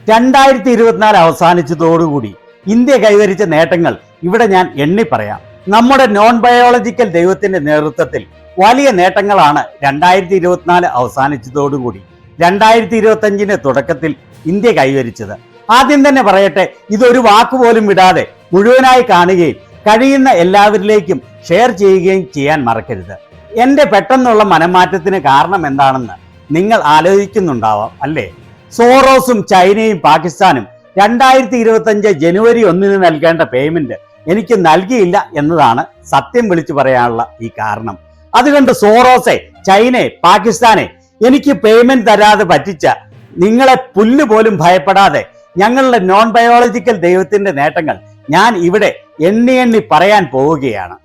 2024 അവസാനിച്ചതോടുകൂടി India കൈവരിച്ച നേട്ടങ്ങൾ ഇവിടെ ഞാൻ എണ്ണി പറയാം. നമ്മുടെ നോൺ ബയോളജിക്കൽ ദൈവത്തിന്റെ നേതൃത്വത്തിൽ വലിയ നേട്ടങ്ങളാണ് 2024 അവസാനിച്ചതോടുകൂടി 2025 തുടക്കത്തിൽ ഇന്ത്യ കൈവരിച്ചത്. ആദ്യം തന്നെ പറയട്ടെ, ഇതൊരു വാക്കുപോലും വിടാതെ മുഴുവനായി കാണുകയും കഴിയുന്ന എല്ലാവരിലേക്കും ഷെയർ ചെയ്യുകയും ചെയ്യാൻ മറക്കരുത്. എൻ്റെ പെട്ടെന്നുള്ള മനംമാറ്റത്തിന് കാരണം എന്താണെന്ന് നിങ്ങൾ ആലോചിക്കുന്നുണ്ടാവാം അല്ലേ? സോറോസും ചൈനയും പാകിസ്ഥാനും 2025 ജനുവരി 1 നൽകേണ്ട പേയ്മെന്റ് എനിക്ക് നൽകിയില്ല എന്നതാണ് സത്യം വിളിച്ചു പറയാനുള്ള ഈ കാരണം. അതുകൊണ്ട് സോറോസെ, ചൈനയെ, പാകിസ്ഥാനെ എനിക്ക് പേയ്മെന്റ് തരാതെ പറ്റിച്ച നിങ്ങളെ പുല്ല് പോലും ഭയപ്പെടാതെ ഞങ്ങളുടെ നോൺ ബയോളജിക്കൽ ദൈവത്തിന്റെ നേട്ടങ്ങൾ ഞാൻ ഇവിടെ എണ്ണി പറയാൻ പോവുകയാണ്.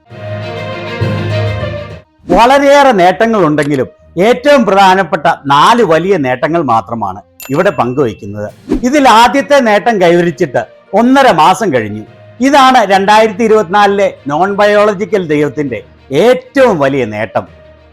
വളരെയേറെ നേട്ടങ്ങൾ ഉണ്ടെങ്കിലും ഏറ്റവും പ്രധാനപ്പെട്ട 4 വലിയ നേട്ടങ്ങൾ മാത്രമാണ് ഇവിടെ പങ്കുവയ്ക്കുന്നത്. ഇതിൽ ആദ്യത്തെ നേട്ടം കൈവരിച്ചിട്ട് 1.5 മാസം കഴിഞ്ഞു. ഇതാണ് 2024 നോൺ ബയോളജിക്കൽ ദൈവത്തിന്റെ ഏറ്റവും വലിയ നേട്ടം.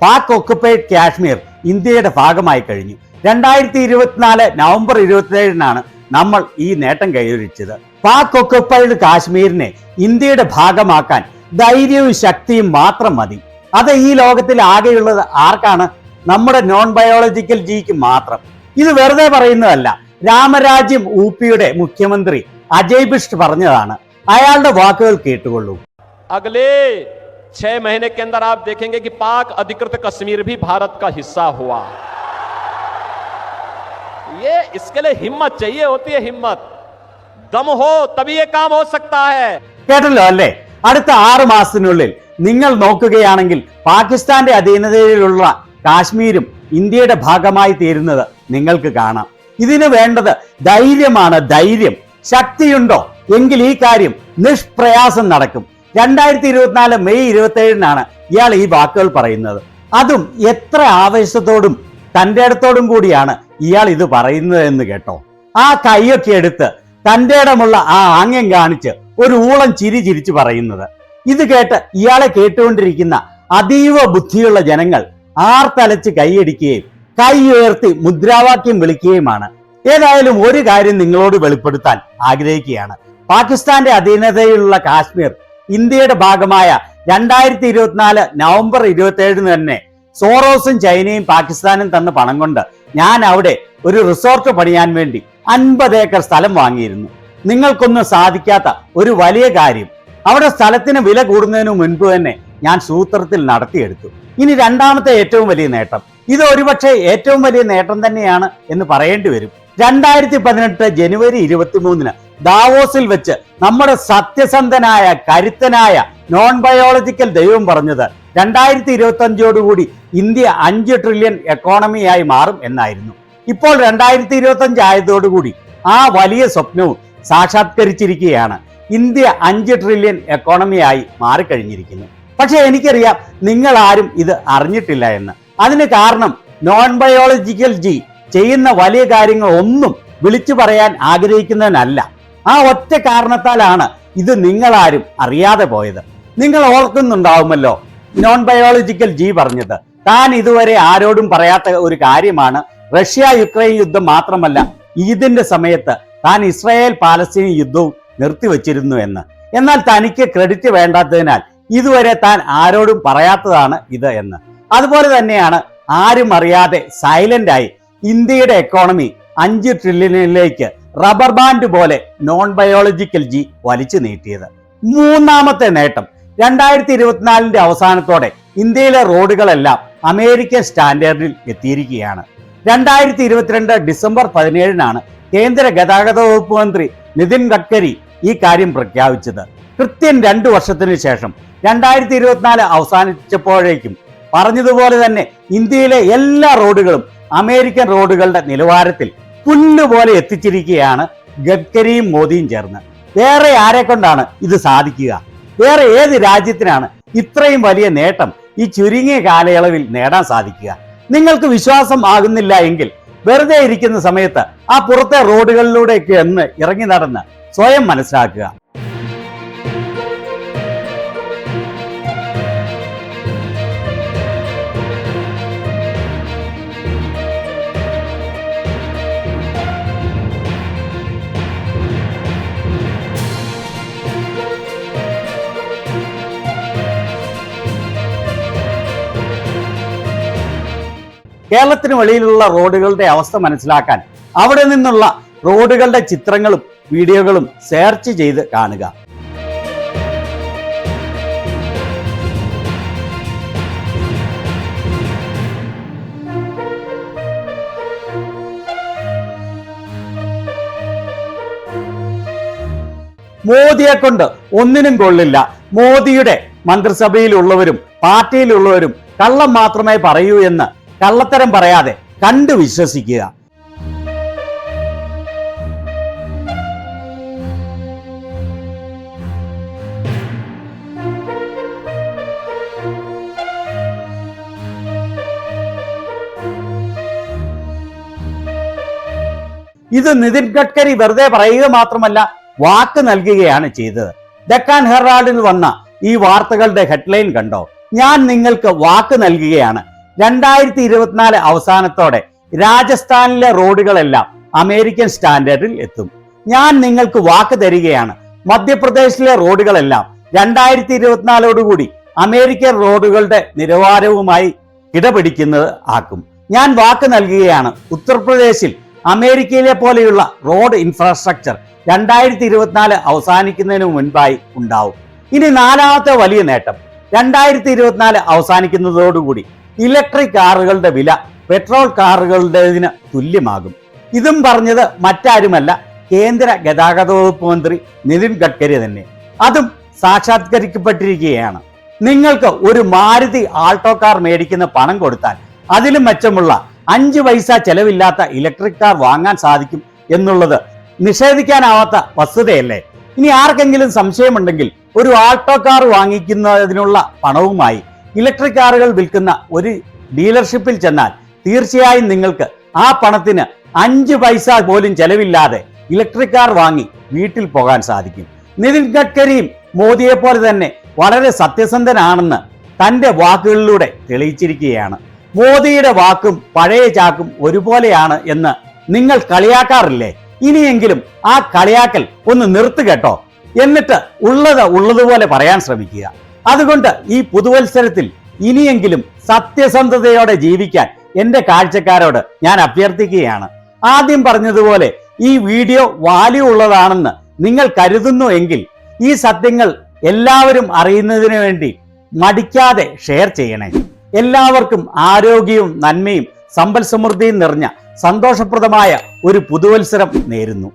പാക് ഒക്കുപ്പൈഡ് കാശ്മീർ ഇന്ത്യയുടെ ഭാഗമായി കഴിഞ്ഞു. 2024 നവംബർ 27 നമ്മൾ ഈ നേട്ടം കൈവരിച്ചത്. പാക് ഒക്കുപ്പൈഡ് കാശ്മീരിനെ ഇന്ത്യയുടെ ഭാഗമാക്കാൻ ധൈര്യവും ശക്തിയും മാത്രം മതി. അത് ഈ ലോകത്തിൽ ആകെയുള്ളത് ആർക്കാണ്? നമ്മുടെ നോൺ ബയോളജിക്കൽ ജിക്ക് മാത്രം. ഇത് വെറുതെ പറയുന്നതല്ല. രാമരാജ്യം ഊപ്പിയുടെ മുഖ്യമന്ത്രി അജയ് ബിഷ്ട് പറഞ്ഞതാണ്. അയാളുടെ വാക്കുകൾ കേട്ടുകൊള്ളൂ. अगले 6 महीने के अंदर आप देखेंगे कि पाक अधिकृत कश्मीर भी भारत का हिस्सा हुआ। ये इसके लिए हिम्मत चाहिए होती है, हिम्मत, दम हो तभी ये काम हो सकता है. കേട്ടല്ലോ അല്ലേ? അടുത്ത 6 മാസത്തിനുള്ളിൽ നിങ്ങൾ നോക്കുകയാണെങ്കിൽ പാകിസ്ഥാന്റെ അധീനതയിലുള്ള കാശ്മീരും ഇന്ത്യയുടെ ഭാഗമായി തീരുന്നത് നിങ്ങൾക്ക് കാണാം. ഇതിന് വേണ്ടത് ധൈര്യമാണ്. ധൈര്യം. ശക്തിയുണ്ടോ എങ്കിൽ ഈ കാര്യം നിഷ്പ്രയാസം നടക്കും. 2024 മെയ് 27 ഇയാൾ ഈ വാക്കുകൾ പറയുന്നത്. അതും എത്ര ആവേശത്തോടും തൻ്റെ ഇടത്തോടും കൂടിയാണ് ഇയാൾ ഇത് പറയുന്നത് എന്ന് കേട്ടോ. ആ കൈയൊക്കെ എടുത്ത് തൻ്റെ ഇടമുള്ള ആ ആംഗ്യം കാണിച്ച് ഒരു ഊളം ചിരി ചിരിച്ചു പറയുന്നത്. ഇത് കേട്ട് ഇയാളെ കേട്ടുകൊണ്ടിരിക്കുന്ന അതീവ ബുദ്ധിയുള്ള ജനങ്ങൾ ആർത്തലച്ച് കൈയടിക്കുകയും കൈ ഉയർത്തി മുദ്രാവാക്യം വിളിക്കുകയുമാണ്. ഏതായാലും ഒരു കാര്യം നിങ്ങളോട് വെളിപ്പെടുത്താൻ ആഗ്രഹിക്കുകയാണ്. പാകിസ്ഥാന്റെ അധീനതയിലുള്ള കാശ്മീർ ഇന്ത്യയുടെ ഭാഗമായ 2024 നവംബർ 27 തന്നെ സോറോസും ചൈനയും പാകിസ്ഥാനും തന്ന പണം കൊണ്ട് ഞാൻ അവിടെ ഒരു റിസോർട്ട് പണിയാൻ വേണ്ടി 50 ഏക്കർ സ്ഥലം വാങ്ങിയിരുന്നു. നിങ്ങൾക്കൊന്നും സാധിക്കാത്ത ഒരു വലിയ കാര്യം അവിടെ സ്ഥലത്തിന് വില കൂടുന്നതിന് മുൻപ് തന്നെ ഞാൻ സൂത്രത്തിൽ നടത്തിയെടുത്തു. ഇനി രണ്ടാമത്തെ ഏറ്റവും വലിയ നേട്ടം, ഇത് ഒരുപക്ഷെ ഏറ്റവും വലിയ നേട്ടം തന്നെയാണ് എന്ന് പറയേണ്ടി വരും. 2018 ജനുവരി 23 ദാവോസിൽ വെച്ച് നമ്മുടെ സത്യസന്ധനായ കരുത്തനായ നോൺ ബയോളജിക്കൽ ദൈവം പറഞ്ഞത് 2025 ഇന്ത്യ 5 ട്രില്യൺ എക്കോണമിയായി മാറും എന്നായിരുന്നു. ഇപ്പോൾ 2025 ആയതോടുകൂടി ആ വലിയ സ്വപ്നവും സാക്ഷാത്കരിച്ചിരിക്കുകയാണ്. India 5 trillion എക്കോണമിയായി മാറിക്കഴിഞ്ഞിരിക്കുന്നു. പക്ഷെ എനിക്കറിയാം നിങ്ങൾ ആരും ഇത് അറിഞ്ഞിട്ടില്ല എന്ന്. അതിന് കാരണം നോൺ ബയോളജിക്കൽ ജി ചെയ്യുന്ന വലിയ കാര്യങ്ങൾ ഒന്നും വിളിച്ചു പറയാൻ ആഗ്രഹിക്കുന്നതിനല്ല. ആ ഒറ്റ കാരണത്താലാണ് ഇത് നിങ്ങളാരും അറിയാതെ പോയത്. നിങ്ങൾ ഓർക്കുന്നുണ്ടാവുമല്ലോ, നോൺ ബയോളജിക്കൽ ജി പറഞ്ഞത് താൻ ഇതുവരെ ആരോടും പറയാത്ത ഒരു കാര്യമാണ് റഷ്യ യുക്രൈൻ യുദ്ധം മാത്രമല്ല, ഇതിന്റെ സമയത്ത് താൻ ഇസ്രായേൽ പാലസ്തീൻ യുദ്ധവും നിർത്തിവെച്ചിരുന്നു എന്ന്. എന്നാൽ തനിക്ക് ക്രെഡിറ്റ് വേണ്ടാത്തതിനാൽ ഇതുവരെ താൻ ആരോടും പറയാത്തതാണ് ഇത് എന്ന്. അതുപോലെ തന്നെയാണ് ആരും അറിയാതെ സൈലന്റായി ഇന്ത്യയുടെ എക്കോണമി 5 ട്രില്യണിലേക്ക് റബ്ബർ ബാൻഡ് പോലെ നോൺ ബയോളജിക്കൽ ജി വലിച്ചു നീട്ടിയത്. മൂന്നാമത്തെ നേട്ടം, 2024 അവസാനത്തോടെ ഇന്ത്യയിലെ റോഡുകളെല്ലാം അമേരിക്കൻ സ്റ്റാൻഡേർഡിൽ എത്തിയിരിക്കുകയാണ്. 2022 ഡിസംബർ 17 കേന്ദ്ര ഗതാഗത വകുപ്പ് മന്ത്രി നിതിൻ ഗഡ്കരി ഈ കാര്യം പ്രഖ്യാപിച്ചത്. കൃത്യം 2 വർഷത്തിന് ശേഷം 2024 അവസാനിച്ചപ്പോഴേക്കും പറഞ്ഞതുപോലെ തന്നെ ഇന്ത്യയിലെ എല്ലാ റോഡുകളും അമേരിക്കൻ റോഡുകളുടെ നിലവാരത്തിൽ പുല്ലുപോലെ എത്തിച്ചിരിക്കുകയാണ് ഗഡ്കരിയും മോദിയും ചേർന്ന്. വേറെ ആരെ കൊണ്ടാണ് ഇത് സാധിക്കുക? വേറെ ഏത് രാജ്യത്തിനാണ് ഇത്രയും വലിയ നേട്ടം ഈ ചുരുങ്ങിയ കാലയളവിൽ നേടാൻ സാധിക്കുക? നിങ്ങൾക്ക് വിശ്വാസം ആകുന്നില്ല എങ്കിൽ വെറുതെ ഇരിക്കുന്ന സമയത്ത് ആ പുറത്തെ റോഡുകളിലൂടെയൊക്കെ ഒന്ന് ഇറങ്ങി നടന്ന് സ്വയം മനസ്സിലാക്കുക. കേരളത്തിന് വെളിയിലുള്ള റോഡുകളുടെ അവസ്ഥ മനസ്സിലാക്കാൻ അവിടെ നിന്നുള്ള റോഡുകളുടെ ചിത്രങ്ങളും വീഡിയോകളും സെർച്ച് ചെയ്ത് കാണുക. മോദിയെ കൊണ്ട് ഒന്നിനും കൊള്ളില്ല. മോദിയുടെ മന്ത്രിസഭയിലുള്ളവരും പാർട്ടിയിലുള്ളവരും കള്ളം മാത്രമേ പറയൂ എന്ന് കള്ളത്തരം പറയാതെ കണ്ടു വിശ്വസിക്കുക. ഇത് നിതിൻ ഗഡ്കരി വെറുതെ പറയുക മാത്രമല്ല, വാക്ക് നൽകുകയാണ് ചെയ്തത്. ഡെക്കാൻ ഹെറാൾഡിൽ വന്ന ഈ വാർത്തകളുടെ ഹെഡ്ലൈൻ കണ്ടോ? ഞാൻ നിങ്ങൾക്ക് വാക്ക് നൽകുകയാണ്. 2024 അവസാനത്തോടെ രാജസ്ഥാനിലെ റോഡുകളെല്ലാം അമേരിക്കൻ സ്റ്റാൻഡേർഡിൽ എത്തും. ഞാൻ നിങ്ങൾക്ക് വാക്ക് തരികയാണ്. മധ്യപ്രദേശിലെ റോഡുകളെല്ലാം 2024 അമേരിക്കൻ റോഡുകളുടെ നിലവാരവുമായി കിടപിടിക്കുന്നത് ആക്കും. ഞാൻ വാക്ക് നൽകുകയാണ്. ഉത്തർപ്രദേശിൽ അമേരിക്കയിലെ പോലെയുള്ള റോഡ് ഇൻഫ്രാസ്ട്രക്ചർ 2024 അവസാനിക്കുന്നതിന് മുൻപായി ഉണ്ടാവും. ഇനി നാലാമത്തെ വലിയ നേട്ടം, 2024 അവസാനിക്കുന്നതോടുകൂടി ഇലക്ട്രിക് കാറുകളുടെ വില പെട്രോൾ കാറുകളുടേതിന് തുല്യമാകും. ഇതും പറഞ്ഞത് മറ്റാരുമല്ല, കേന്ദ്ര ഗതാഗത വകുപ്പ് മന്ത്രി നിതിൻ ഗഡ്കരി തന്നെ. അതും സാക്ഷാത്കരിക്കപ്പെട്ടിരിക്കുകയാണ്. നിങ്ങൾക്ക് ഒരു മാരുതി ആൾട്ടോ കാർ മേടിക്കുന്ന പണം കൊടുത്താൽ അതിലും മെച്ചമുള്ള 5 പൈസ ചെലവില്ലാത്ത ഇലക്ട്രിക് കാർ വാങ്ങാൻ സാധിക്കും എന്നുള്ളത് നിഷേധിക്കാനാവാത്ത വസ്തുതയല്ലേ? ഇനി ആർക്കെങ്കിലും സംശയമുണ്ടെങ്കിൽ ഒരു ആൾട്ടോ കാർ വാങ്ങിക്കുന്നതിനുള്ള പണവുമായി ഇലക്ട്രിക് കാറുകൾ വിൽക്കുന്ന ഒരു ഡീലർഷിപ്പിൽ ചെന്നാൽ തീർച്ചയായും നിങ്ങൾക്ക് ആ പണത്തിന് 5 പൈസ പോലും ചെലവില്ലാതെ ഇലക്ട്രിക് കാർ വാങ്ങി വീട്ടിൽ പോകാൻ സാധിക്കും. നിതിൻ ഗഡ്കരിയും മോദിയെ പോലെ തന്നെ വളരെ സത്യസന്ധനാണെന്ന് തന്റെ വാക്കുകളിലൂടെ തെളിയിച്ചിരിക്കുകയാണ്. മോദിയുടെ വാക്കും പഴയ ചാക്കും ഒരുപോലെയാണ് എന്ന് നിങ്ങൾ കളിയാക്കാറില്ലേ? ഇനിയെങ്കിലും ആ കളിയാക്കൽ ഒന്ന് നിർത്തു കേട്ടോ. എന്നിട്ട് ഉള്ളതുപോലെ പറയാൻ ശ്രമിക്കുക. അതുകൊണ്ട് ഈ പുതുവത്സരത്തിൽ ഇനിയെങ്കിലും സത്യസന്ധതയോടെ ജീവിക്കാൻ എന്റെ കാഴ്ചക്കാരോട് ഞാൻ അഭ്യർത്ഥിക്കുകയാണ്. ആദ്യം പറഞ്ഞതുപോലെ ഈ വീഡിയോ വാല്യൂ ഉള്ളതാണെന്ന് നിങ്ങൾ കരുതുന്നു എങ്കിൽ ഈ സത്യങ്ങൾ എല്ലാവരും അറിയുന്നതിന് വേണ്ടി മടിക്കാതെ ഷെയർ ചെയ്യണേ. എല്ലാവർക്കും ആരോഗ്യവും നന്മയും സമ്പൽ സമൃദ്ധിയും നിറഞ്ഞ സന്തോഷപ്രദമായ ഒരു പുതുവത്സരം നേരുന്നു.